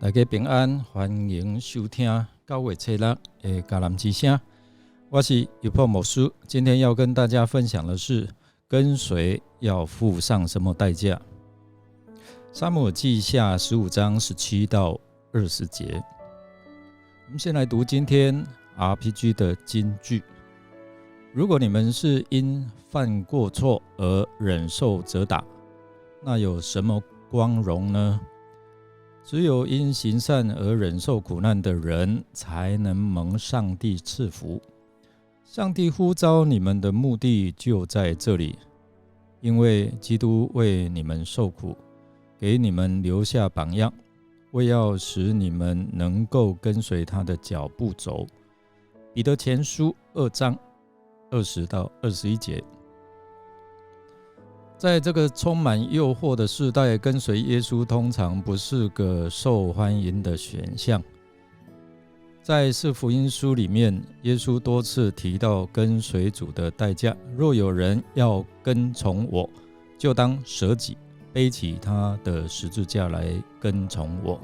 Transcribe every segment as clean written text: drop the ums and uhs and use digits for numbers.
大家平安，欢迎收听9月7日的迦南之声。我是尤珀牧师，今天要跟大家分享的是跟随要付上什么代价。撒母耳记下15章17到20节。我们先来读今天 RPG 的金句。如果你们是因犯过错而忍受责打，那有什么光荣呢？只有因行善而忍受苦难的人，才能蒙上帝赐福。上帝呼召你们的目的就在这里，因为基督为你们受苦，给你们留下榜样，为要使你们能够跟随他的脚步走。彼得前书2章20到21节。在这个充满诱惑的世代，跟随耶稣通常不是个受欢迎的选项。在四福音书里面，耶稣多次提到跟随主的代价。若有人要跟从我，就当舍己，背起他的十字架来跟从我。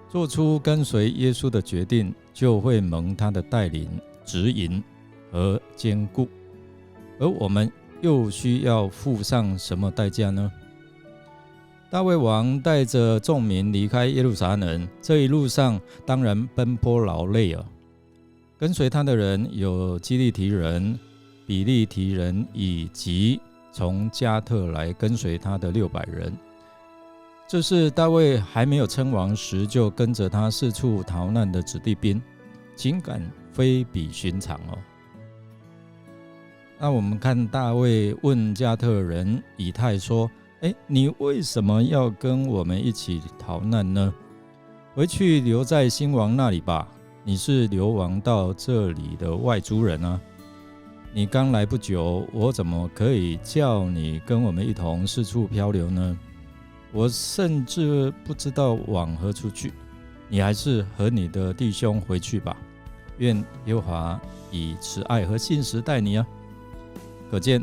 做出跟随耶稣的决定，就会蒙他的带领、指引和坚固。而我们又需要付上什么代价呢？大卫王带着众民离开耶路撒冷，这一路上当然奔波劳累啊。跟随他的人有基利提人、比利提人，以及从加特来跟随他的600人。这是大卫还没有称王时就跟着他四处逃难的子弟兵，情感非比寻常哦。那我们看大卫问加特人以太说：你为什么要跟我们一起逃难呢？回去留在新王那里吧，你是流亡到这里的外族人啊。你刚来不久，我怎么可以叫你跟我们一同四处漂流呢？我甚至不知道往何处去，你还是和你的弟兄回去吧。愿耶和华以慈爱和信实待你啊。可见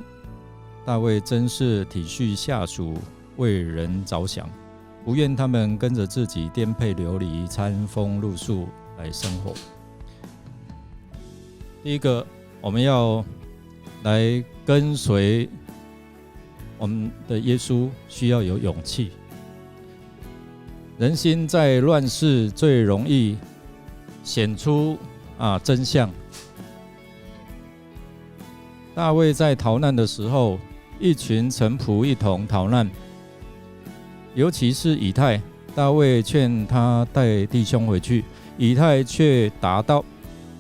大卫真是体恤下属，为人着想，不愿他们跟着自己颠沛流离、餐风露宿来生活。第一个，我们要来跟随我们的耶稣，需要有勇气。人心在乱世最容易显出真相。大卫在逃难的时候，一群臣仆一同逃难，尤其是以太。大卫劝他带弟兄回去，以太却答道：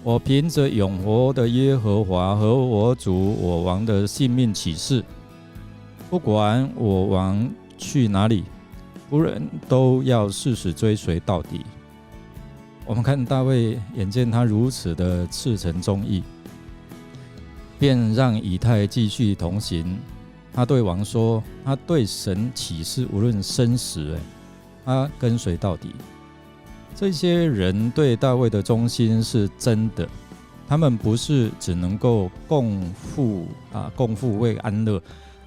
我凭着永活的耶和华和我主我王的性命起誓，不管我王去哪里，仆人都要誓死追随到底。我们看大卫，眼见他如此的赤诚忠义，便让以太继续同行。他对王说，他对神起誓，无论生死，他跟随到底。这些人对大卫的忠心是真的，他们不是只能够共富为安乐，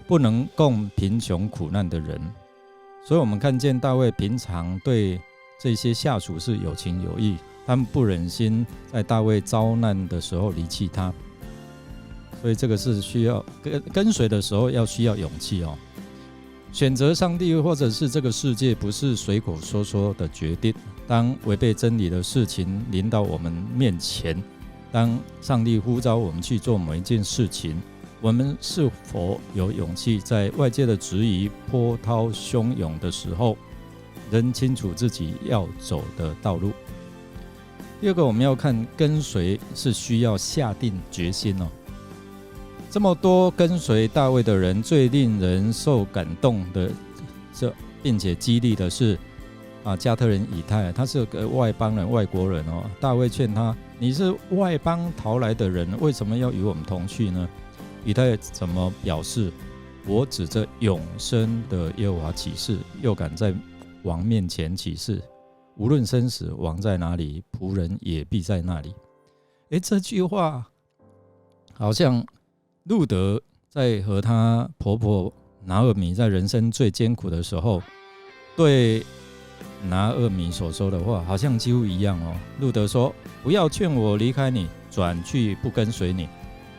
不能共贫穷苦难的人。所以我们看见大卫平常对这些下属是有情有义，他们不忍心在大卫遭难的时候离弃他。所以这个是需要跟随的时候需要勇气哦。选择上帝或者是这个世界，不是随口说说的决定。当违背真理的事情临到我们面前，当上帝呼召我们去做某一件事情，我们是否有勇气在外界的质疑波涛汹涌的时候，仍清楚自己要走的道路？第二个，我们要看跟随是需要下定决心哦。这么多跟随大卫的人，最令人受感动的，并且激励的是加特人以太，他是个外邦人、外国人哦。大卫劝他：你是外邦逃来的人，为什么要与我们同去呢？以太怎么表示？我指着永生的耶和华起誓，又敢在王面前起誓，无论生死，王在哪里，仆人也必在那里。这句话好像路德在和她婆婆拿俄米在人生最艰苦的时候，对拿俄米所说的话好像几乎一样哦。路德说：“不要劝我离开你，转去不跟随你。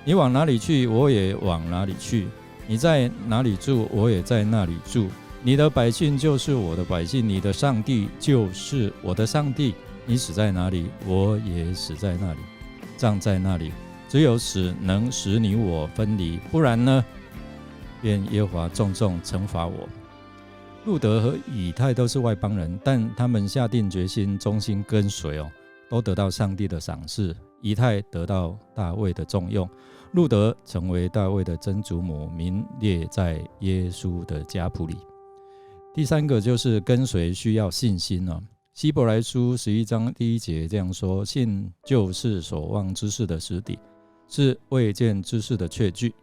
你往哪里去，我也往哪里去；你在哪里住，我也在那里住。你的百姓就是我的百姓，你的上帝就是我的上帝。你死在哪里，我也死在那里，葬在那里。只有死能使你我分离，不然呢，愿耶和华重重惩罚我。”路德和以太都是外邦人，但他们下定决心忠心跟随都得到上帝的赏赐。以太得到大卫的重用，路德成为大卫的曾祖母，名列在耶稣的家谱里。第三个就是跟随需要信心希伯来书11章第1节这样说：信就是所望之事的实底，是未见之事的确据。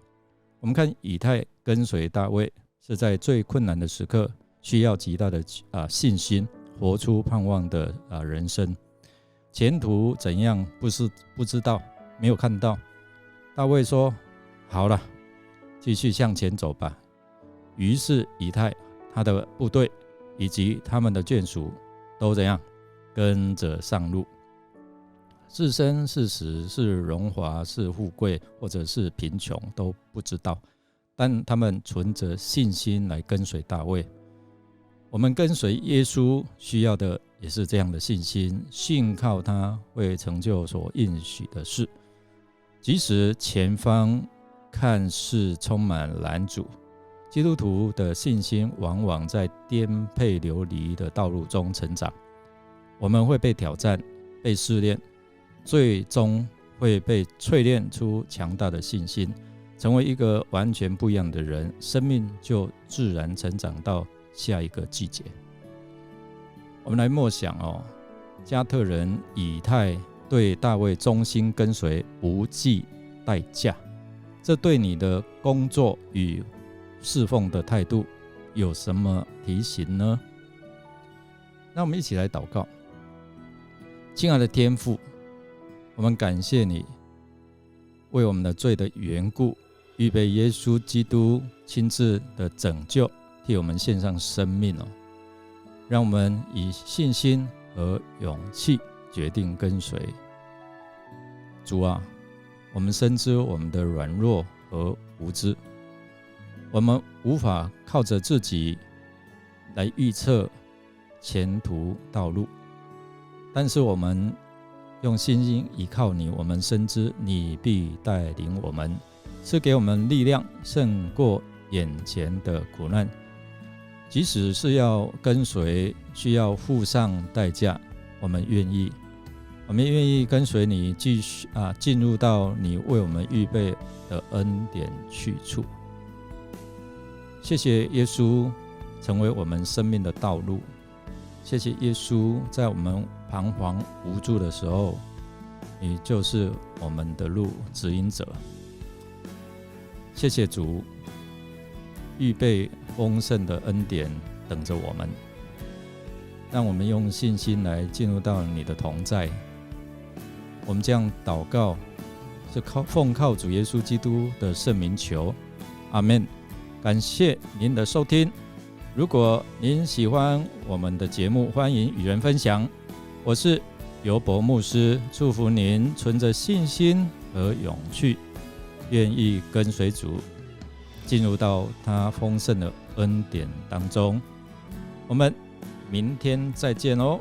我们看以太跟随大卫，是在最困难的时刻需要极大的信心，活出盼望的人生。前途怎样不知道，没有看到。大卫说：“好了，继续向前走吧。”于是以太他的部队以及他们的眷属都怎样跟着上路。是生是死，是荣华是富贵，或者是贫穷都不知道，但他们存着信心来跟随大卫。我们跟随耶稣需要的也是这样的信心，信靠他会成就所应许的事。即使前方看似充满拦阻，基督徒的信心往往在颠沛流离的道路中成长。我们会被挑战，被试炼，最终会被淬炼出强大的信心，成为一个完全不一样的人，生命就自然成长到下一个季节。我们来默想加特人以太对大卫忠心跟随，不计代价，这对你的工作与侍奉的态度有什么提醒呢？那我们一起来祷告。亲爱的天父，我们感谢你为我们的罪的缘故，预备耶稣基督亲自的拯救，替我们献上生命让我们以信心和勇气决定跟随。主啊，我们深知我们的软弱和无知，我们无法靠着自己来预测前途道路，但是我们用信心依靠你，我们深知你必带领我们，赐给我们力量，胜过眼前的苦难。即使是要跟随，需要付上代价，我们愿意跟随你，继续进入到你为我们预备的恩典去处。谢谢耶稣成为我们生命的道路，谢谢耶稣在我们彷徨无助的时候，你就是我们的路指引者。谢谢主预备丰盛的恩典等着我们，让我们用信心来进入到你的同在。我们这样祷告是奉靠主耶稣基督的圣名求，阿们。感谢您的收听，如果您喜欢我们的节目，欢迎与人分享。我是尤伯牧师，祝福您存着信心和勇气，愿意跟随主进入到他丰盛的恩典当中。我们明天再见哦。